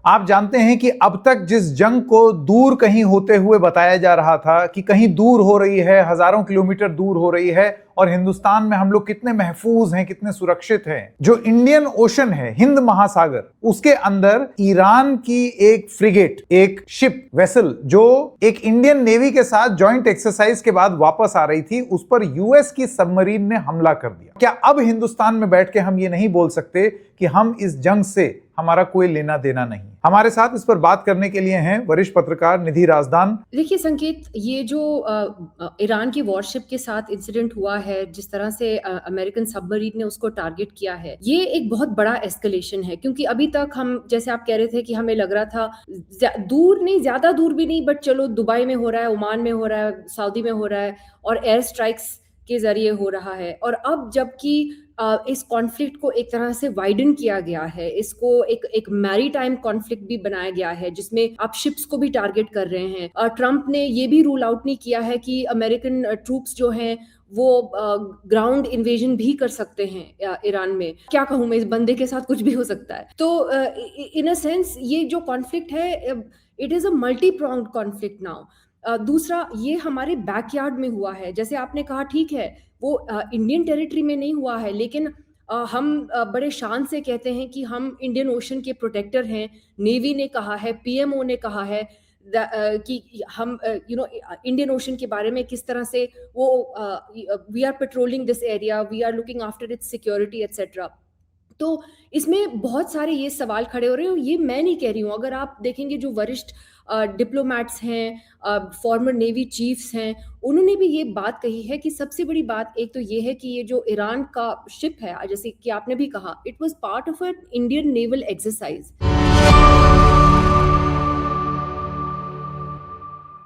आप जानते हैं कि अब तक जिस जंग को दूर कहीं होते हुए बताया जा रहा था कि कहीं दूर हो रही है, हजारों किलोमीटर दूर हो रही है, और हिंदुस्तान में हम लोग कितने महफूज हैं, कितने सुरक्षित हैं। जो इंडियन ओशन है, हिंद महासागर, उसके अंदर ईरान की एक फ्रिगेट, एक शिप वेसल, जो एक इंडियन नेवी के साथ जॉइंट एक्सरसाइज के बाद वापस आ रही थी, उस पर यूएस की सबमरीन ने हमला कर दिया। क्या अब हिंदुस्तान में बैठ के हम ये नहीं बोल सकते कि हम इस जंग से हमारा कोई लेना देना नहीं? हमारे साथ इस पर बात करने के लिए हैं वरिष्ठ पत्रकार निधि राजदान। देखिए संकेत, ये जो ईरान की वॉरशिप के साथ इंसिडेंट हुआ है, जिस तरह से अमेरिकन सबमरीन ने उसको टारगेट किया है, ये एक बहुत बड़ा एस्केलेशन है। क्योंकि अभी तक हम, जैसे आप कह रहे थे कि हमें लग रहा था दूर नहीं, ज्यादा दूर भी नहीं, बट चलो दुबई में हो रहा है, ओमान में हो रहा है, सऊदी में हो रहा है, और एयर स्ट्राइक्स के जरिए हो रहा है। और अब जबकि इस कॉन्फ्लिक्ट को एक तरह से वाइडन किया गया है, इसको एक मैरीटाइम कॉन्फ्लिक्ट भी बनाया गया है, जिसमें आप शिप्स को भी टारगेट कर रहे हैं। ट्रंप ने ये भी रूल आउट नहीं किया है कि अमेरिकन ट्रूप्स जो हैं वो ग्राउंड इन्वेजन भी कर सकते हैं ईरान में। क्या कहूँ मैं, इस बंदे के साथ कुछ भी हो सकता है। तो इन अ सेंस ये जो कॉन्फ्लिक्ट है, it is a multi pronged conflict now. दूसरा, ये हमारे बैकयार्ड में हुआ है। जैसे आपने कहा, ठीक है, वो इंडियन टेरिटरी में नहीं हुआ है, लेकिन हम बड़े शान से कहते हैं कि हम इंडियन ओशन के प्रोटेक्टर हैं। नेवी ने कहा है, पीएमओ ने कहा है कि हम इंडियन ओशन के बारे में किस तरह से वो we are patrolling this area, we are looking after its security etcetera. तो इसमें बहुत सारे ये सवाल खड़े हो रहे हैं। ये मैं नहीं कह रही हूँ, अगर आप देखेंगे जो वरिष्ठ डिप्लोमैट्स हैं, फॉर्मर नेवी चीफ्स हैं, उन्होंने भी ये बात कही है कि सबसे बड़ी बात एक तो ये है कि ये जो ईरान का शिप है, जैसे कि आपने भी कहा, it was part of an Indian naval exercise.